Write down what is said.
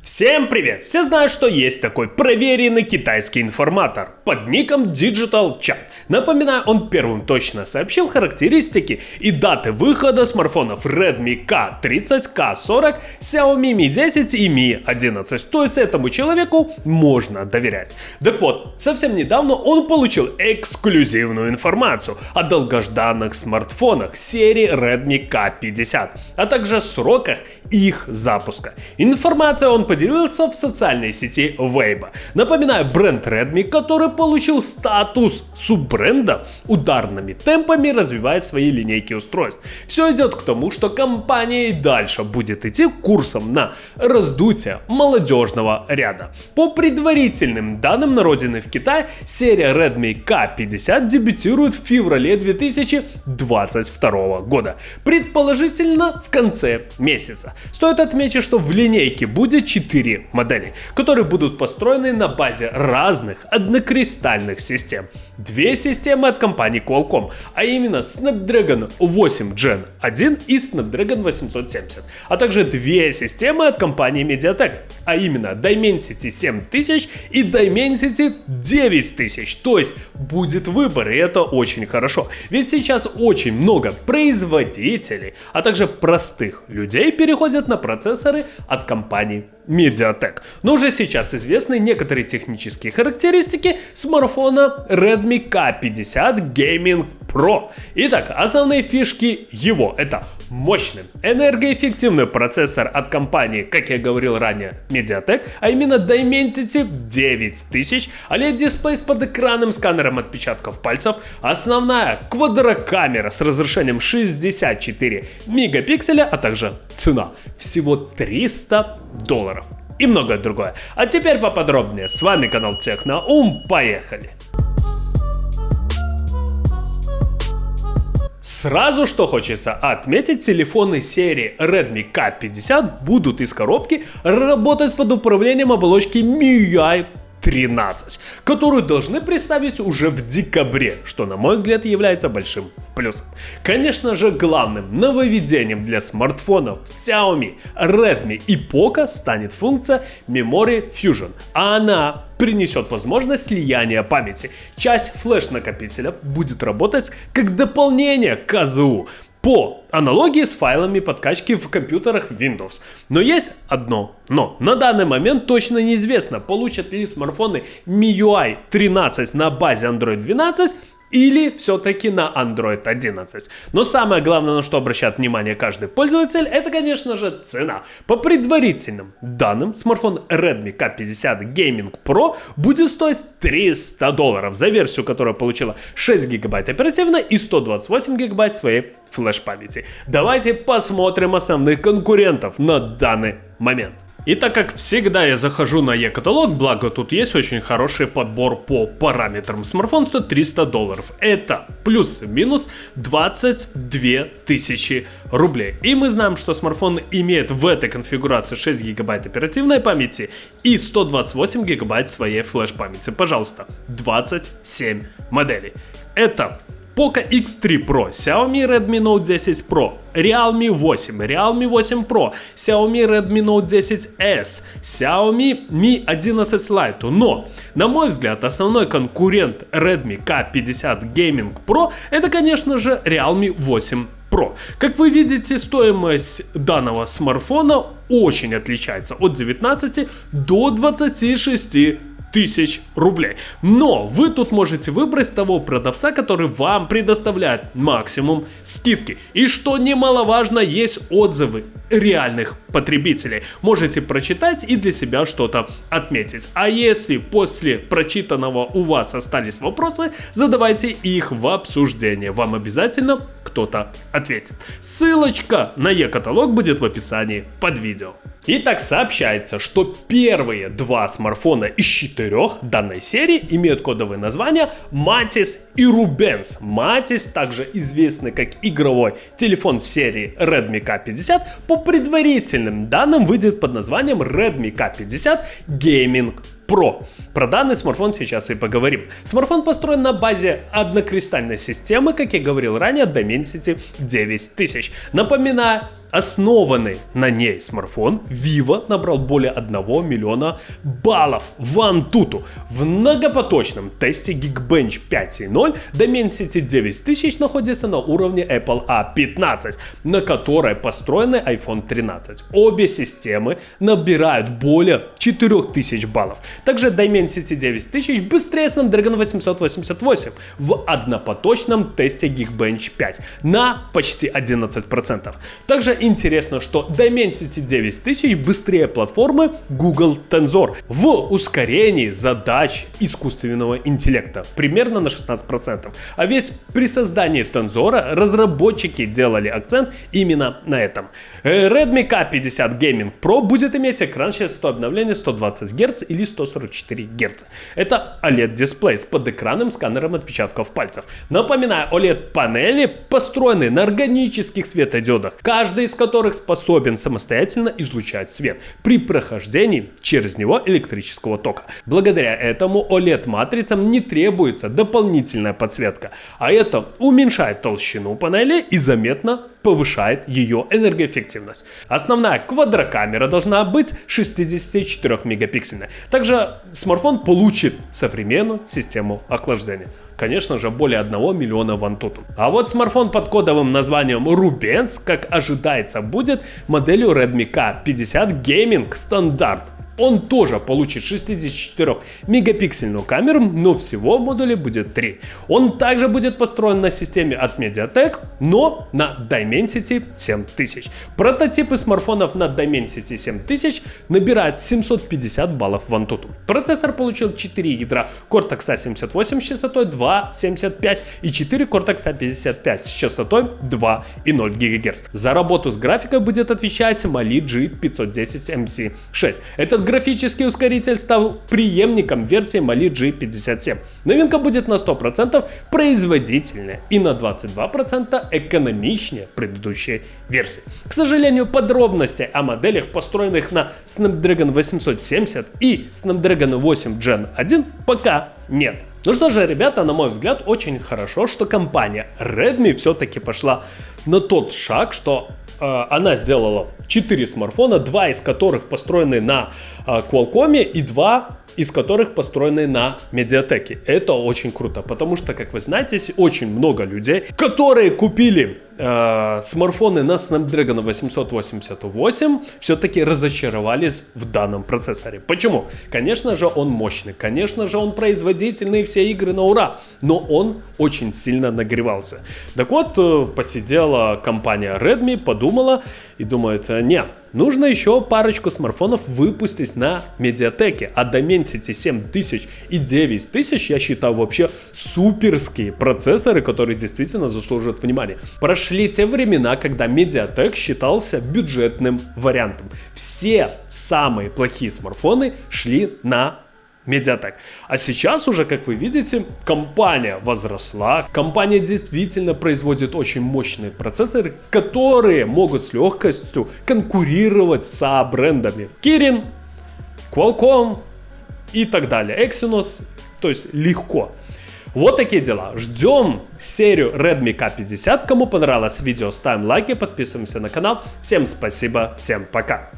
Всем привет! Все знают, что есть такой проверенный китайский информатор под ником Digital Chat. Напоминаю, он первым точно сообщил характеристики и даты выхода смартфонов Redmi K30, K40, Xiaomi Mi 10 и Mi 11. То есть этому человеку можно доверять. Так вот, совсем недавно он получил эксклюзивную информацию о долгожданных смартфонах серии Redmi K50, а также сроках их запуска. Информация он поделился в социальной сети Weibo. Напоминаю, бренд Redmi, который получил статус суббренда, ударными темпами развивает свои линейки устройств. Все идет к тому, что компания и дальше будет идти курсом на раздутие молодежного ряда. По предварительным данным на родине в Китае, серия Redmi K50 дебютирует в феврале 2022 года, предположительно в конце месяца. Стоит отметить, что в линейке будет 4 модели, которые будут построены на базе разных однокристальных систем. Две системы от компании Qualcomm, а именно Snapdragon 8 Gen 1 и Snapdragon 870, а также две системы от компании MediaTek, а именно Dimensity 7000 и Dimensity 9000. То есть будет выбор, и это очень хорошо. Ведь сейчас очень много производителей, а также простых людей переходят на процессоры от компании MediaTek. Но уже сейчас известны некоторые технические характеристики смартфона Redmi K50 Gaming Pro. Итак, основные фишки его — это мощный, энергоэффективный процессор от компании, как я говорил ранее, MediaTek, а именно Dimensity 9000, OLED-дисплей с подэкранным сканером отпечатков пальцев, основная квадрокамера с разрешением 64 мегапикселя, а также цена всего $300 и многое другое. А теперь поподробнее. С вами канал Техноум. Поехали! Сразу что хочется отметить, телефоны серии Redmi K50 будут из коробки работать под управлением оболочки MIUI 13, которую должны представить уже в декабре, что, на мой взгляд, является большим плюсом. Конечно же, главным нововведением для смартфонов Xiaomi, Redmi и Poco станет функция Memory Fusion. Она принесет возможность слияния памяти. Часть флеш-накопителя будет работать как дополнение к КЗУ, по аналогии с файлами подкачки в компьютерах Windows. Но есть одно но. На данный момент точно неизвестно, получат ли смартфоны MIUI 13 на базе Android 12 или все-таки на Android 11. Но самое главное, на что обращает внимание каждый пользователь, это, конечно же, цена. По предварительным данным, смартфон Redmi K50 Gaming Pro будет стоить $300 за версию, которая получила 6 гигабайт оперативной и 128 гигабайт своей флеш-памяти. Давайте посмотрим основных конкурентов на данный момент. И так как всегда я захожу на e-каталог, благо тут есть очень хороший подбор по параметрам. Смартфон стоит $300. Это плюс-минус 22 тысячи рублей. И мы знаем, что смартфон имеет в этой конфигурации 6 гигабайт оперативной памяти и 128 гигабайт своей флеш-памяти. Пожалуйста, 27 моделей. Это Poco X3 Pro, Xiaomi Redmi Note 10 Pro, Realme 8, Realme 8 Pro, Xiaomi Redmi Note 10s, Xiaomi Mi 11 Lite. Но, на мой взгляд, основной конкурент Redmi K50 Gaming Pro это, конечно же, Realme 8 Pro. Как вы видите, стоимость данного смартфона очень отличается от 19 до 26 тысяч рублей. Но вы тут можете выбрать того продавца, который вам предоставляет максимум скидки. И что немаловажно, есть отзывы реальных потребителей. Можете прочитать и для себя что-то отметить. А если после прочитанного у вас остались вопросы, задавайте их в обсуждение. Вам обязательно кто-то ответит. Ссылочка на e-каталог будет в описании под видео. Итак, сообщается, что первые два смартфона из 4 данной серии имеют кодовые названия Mantis и Rubens. Mantis, также известный как игровой телефон серии Redmi K50, по предварительным данным выйдет под названием Redmi K50 Gaming Pro. Про данный смартфон сейчас и поговорим. Смартфон построен на базе однокристальной системы, как я говорил ранее, Dimensity 9000. Напоминаю, основанный на ней смартфон Vivo набрал более 1 миллиона баллов в Antutu. В многопоточном тесте Geekbench 5.0 Dimensity 9000 находится на уровне Apple A15, на которой построен iPhone 13. Обе системы набирают более 4000 баллов. Также Dimensity 9000 быстрее Snapdragon 888 в однопоточном тесте Geekbench 5 на почти 11%. Также интересно, что Dimensity 9000 быстрее платформы Google Tensor в ускорении задач искусственного интеллекта примерно на 16%. А ведь при создании Tensor разработчики делали акцент именно на этом. Redmi K50 Gaming Pro будет иметь экран с частотой обновления 120 Гц или 144 Гц. Это OLED-дисплей с подэкранным сканером отпечатков пальцев. Напоминаю, OLED-панели построены на органических светодиодах, каждый из которых способен самостоятельно излучать свет при прохождении через него электрического тока. Благодаря этому OLED-матрицам не требуется дополнительная подсветка, а это уменьшает толщину панели и заметно повышает ее энергоэффективность. Основная квадрокамера должна быть 64-мегапиксельной. Также смартфон получит современную систему охлаждения. Конечно же, более 1 миллиона в Antutu. А вот смартфон под кодовым названием Rubens, как ожидается, будет моделью Redmi K50 Gaming Standard. Он тоже получит 64-мегапиксельную камеру, но всего в модуле будет 3. Он также будет построен на системе от MediaTek, но на Dimensity 7000. Прототипы смартфонов на Dimensity 7000 набирают 750 баллов в Antutu. Процессор получил 4 ядра Cortex A78 с частотой 2,75 и 4 Cortex A55 с частотой 2,0 ГГц. За работу с графикой будет отвечать Mali G510 MC6. Этот графический ускоритель стал преемником версии Mali G57. Новинка будет на 100% производительнее и на 22% экономичнее предыдущей версии. К сожалению, подробностей о моделях, построенных на Snapdragon 870 и Snapdragon 8 Gen 1, пока нет. Ну что же, ребята, на мой взгляд, очень хорошо, что компания Redmi все-таки пошла на тот шаг, что она сделала 4 смартфона, 2 из которых построены на Qualcomm и 2 из которых построены на MediaTek. Это очень круто, потому что, как вы знаете, очень много людей, которые купили смартфоны на Snapdragon 888, все-таки разочаровались в данном процессоре. Почему? Конечно же, он мощный, конечно же, он производительный, все игры на ура, но он очень сильно нагревался. Так вот, посидела компания Redmi, подумала и думает, не, нужно еще парочку смартфонов выпустить на MediaTek, а Dimensity 7000 и 9000 я считаю вообще суперские процессоры, которые действительно заслуживают внимания. Прошли те времена, когда MediaTek считался бюджетным вариантом. Все самые плохие смартфоны шли на MediaTek. А сейчас уже, как вы видите, компания возросла. Компания действительно производит очень мощные процессоры, которые могут с легкостью конкурировать с брендами Kirin, Qualcomm и так далее. Exynos, то есть легко. Вот такие дела. Ждем серию Redmi K50. Кому понравилось видео, ставим лайки, подписываемся на канал. Всем спасибо, всем пока.